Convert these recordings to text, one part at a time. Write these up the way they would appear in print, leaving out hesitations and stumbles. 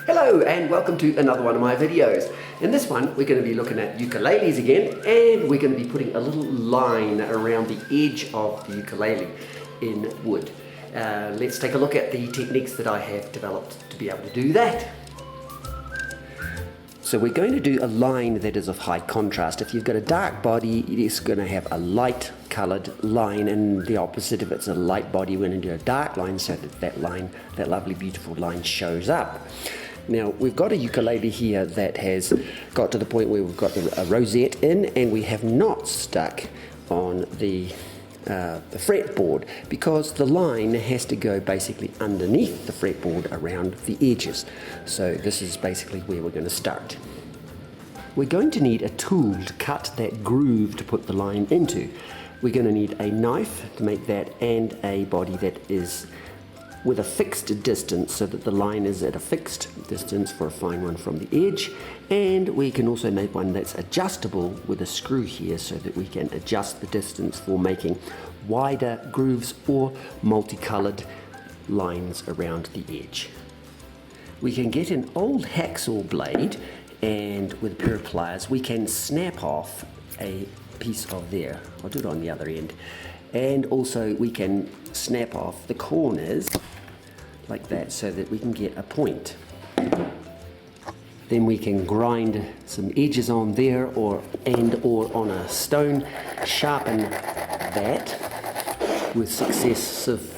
Hello and welcome to another one of my videos. In this one we're going to be looking at ukuleles again, and we're going to be putting a little line around the edge of the ukulele in wood. Let's take a look at the techniques that I have developed to be able to do that. So we're going to do a line that is of high contrast. If you've got a dark body, it is going to have a light coloured line, and the opposite, if it's a light body, we're going to do a dark line so that that lovely beautiful line shows up. Now we've got a ukulele here that has got to the point where we've got a rosette in, and we have not stuck on the fretboard, because the line has to go basically underneath the fretboard around the edges. So this is basically where we're going to start. We're going to need a tool to cut that groove to put the line into. We're going to need a knife to make that, and a body that is with a fixed distance so that the line is at a fixed distance for a fine one from the edge. And we can also make one that's adjustable with a screw here so that we can adjust the distance for making wider grooves or multicolored lines around the edge. We can get an old hacksaw blade, and with a pair of pliers we can snap off a piece of there. I'll do it on the other end. And also we can snap off the corners like that so that we can get a point. Then we can grind some edges on there or on a stone, sharpen that with successive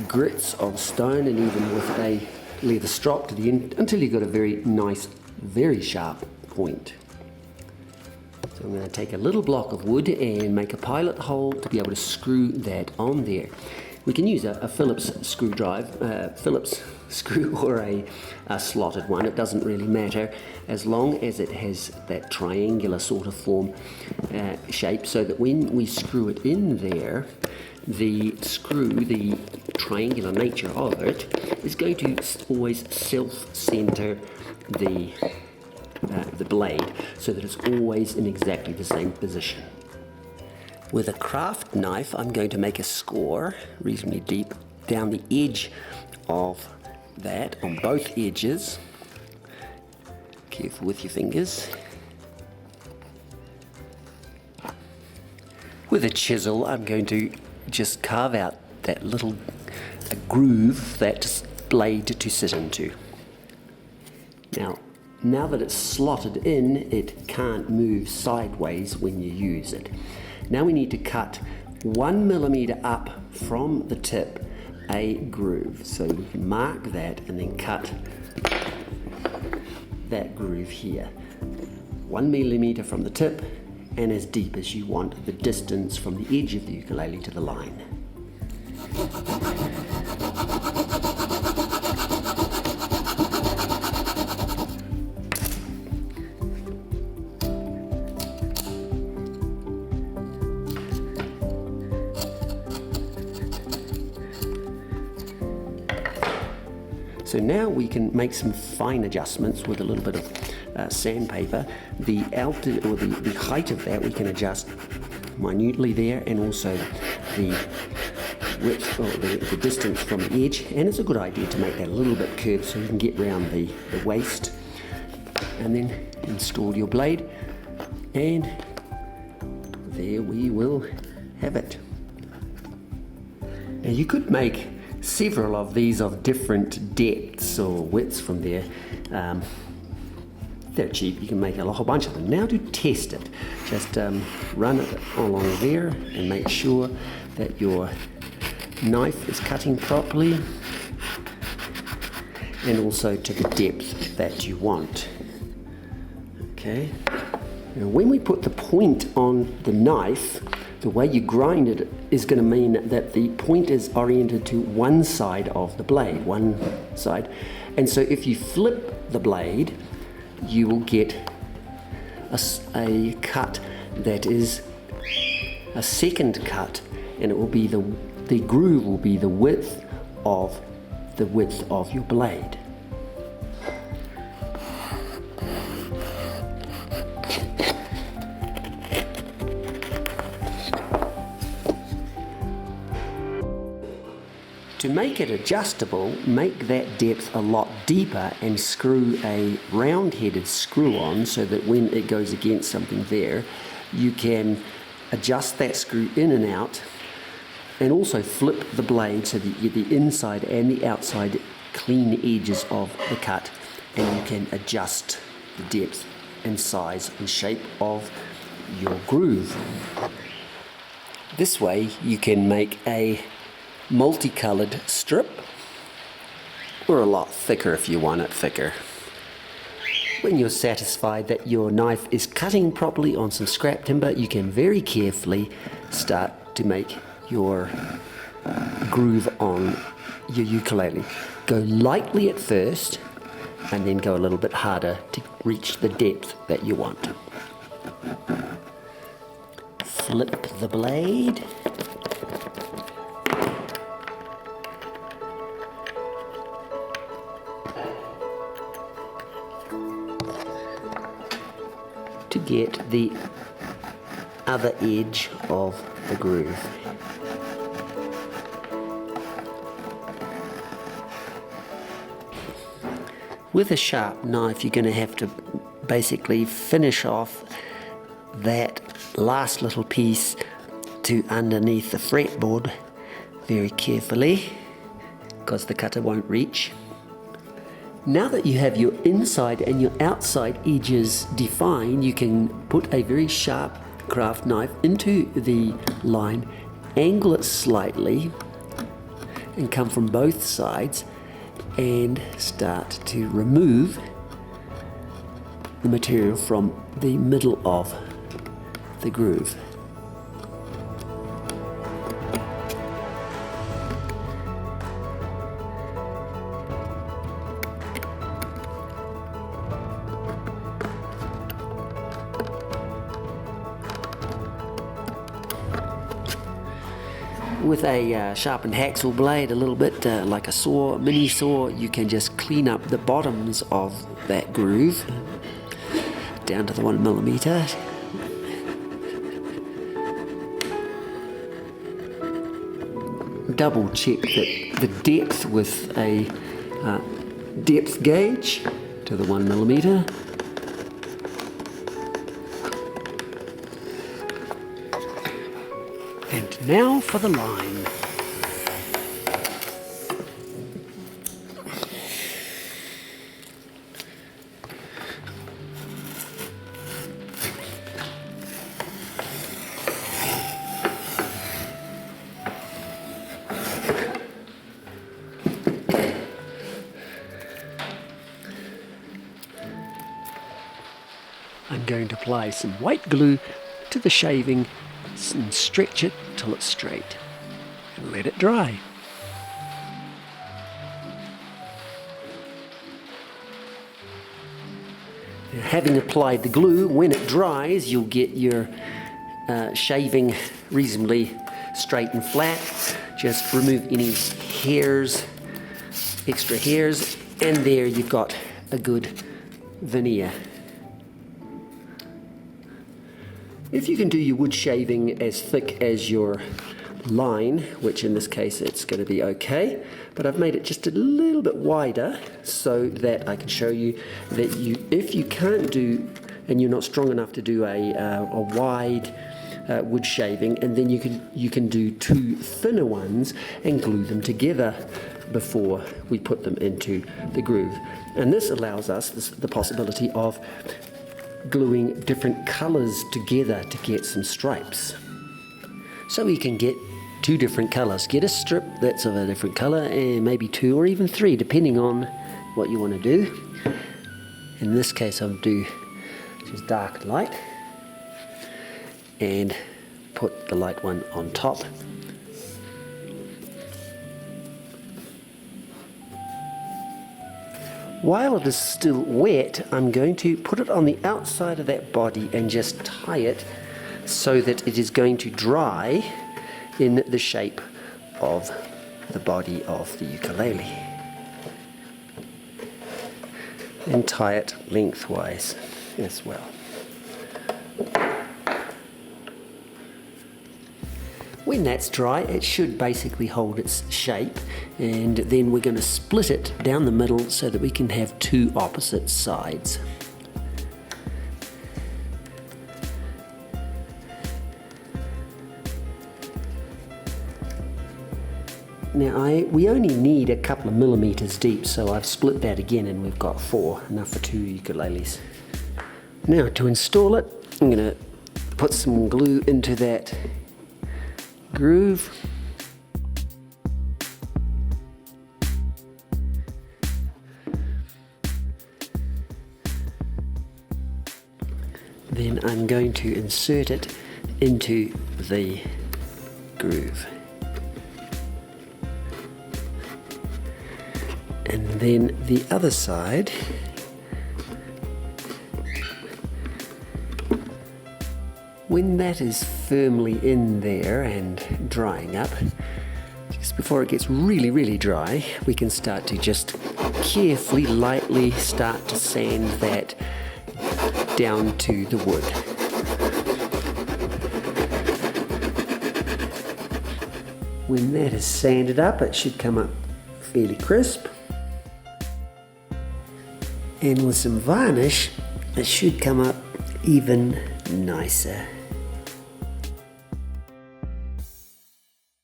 grits of stone, and even with a leather strop to the end, until you've got a very nice, very sharp point. So I'm going to take a little block of wood and make a pilot hole to be able to screw that on there. We can use a Phillips Phillips screw, or a slotted one. It doesn't really matter, as long as it has that triangular sort of form shape, so that when we screw it in there, the triangular nature of it is going to always self-center the blade, so that it's always in exactly the same position. With a craft knife, I'm going to make a score reasonably deep down the edge of that, on both edges. Careful with your fingers. With a chisel, I'm going to just carve out that little groove that blade to sit into. Now that it's slotted in, it can't move sideways when you use it. Now we need to cut 1 millimeter up from the tip a groove. So we can mark that and then cut that groove here. 1 millimeter from the tip, and as deep as you want the distance from the edge of the ukulele to the line. So now we can make some fine adjustments with a little bit of sandpaper. The altitude, or the height of that, we can adjust minutely there, and also the width, or the distance from the edge. And it's a good idea to make that a little bit curved so you can get round the waist. And then install your blade, and there we will have it. Now you could make several of these of different depths or widths from there. They're cheap, you can make a whole bunch of them. Now to test it, just run it along there and make sure that your knife is cutting properly, and also to the depth that you want. Okay. Now when we put the point on the knife, the way you grind it is going to mean that the point is oriented to one side of the blade, one side. And so if you flip the blade, you will get a cut that is a second cut, and it will be the groove will be the width of your blade. To make it adjustable, make that depth a lot deeper and screw a round-headed screw on so that when it goes against something there, you can adjust that screw in and out, and also flip the blade so that you get the inside and the outside clean edges of the cut, and you can adjust the depth and size and shape of your groove. This way you can make a multicolored strip, or a lot thicker if you want it thicker. When you're satisfied that your knife is cutting properly on some scrap timber, you can very carefully start to make your groove on your ukulele. Go lightly at first and then go a little bit harder to reach the depth that you want. Flip the blade. To get the other edge of the groove. With a sharp knife, you're going to have to basically finish off that last little piece to underneath the fretboard very carefully, because the cutter won't reach. Now that you have your inside and your outside edges defined, you can put a very sharp craft knife into the line, angle it slightly, and come from both sides and start to remove the material from the middle of the groove. With a sharpened hacksaw blade, a little bit like a saw, mini saw, you can just clean up the bottoms of that groove down to the 1 millimeter. Double check the depth with a depth gauge to the 1 millimeter. And now for the line. I'm going to apply some white glue to the shaving and stretch it till it's straight and let it dry. Now, having applied the glue, when it dries you'll get your shaving reasonably straight and flat. Just remove any hairs, extra hairs, and there you've got a good veneer. If you can do your wood shaving as thick as your line, which in this case it's going to be okay, but I've made it just a little bit wider so that I can show you that if you can't do, and you're not strong enough to do a wide wood shaving, and then you can do two thinner ones and glue them together before we put them into the groove. And this allows us the possibility of gluing different colors together to get some stripes. So you can get two different colors. Get a strip that's of a different color, and maybe two or even three, depending on what you want to do. In this case, I'll do just dark and light, and put the light one on top. While it is still wet, I'm going to put it on the outside of that body and just tie it so that it is going to dry in the shape of the body of the ukulele. And tie it lengthwise as well. When that's dry, it should basically hold its shape, and then we're going to split it down the middle so that we can have two opposite sides. Now we only need a couple of millimeters deep, so I've split that again and we've got 4, enough for 2 ukuleles. Now to install it, I'm going to put some glue into that groove. Then I'm going to insert it into the groove. And then the other side, when that is firmly in there and drying up, just before it gets really, really dry, we can start to just carefully, lightly start to sand that down to the wood. When that is sanded up, it should come up fairly crisp. And with some varnish, it should come up even nicer.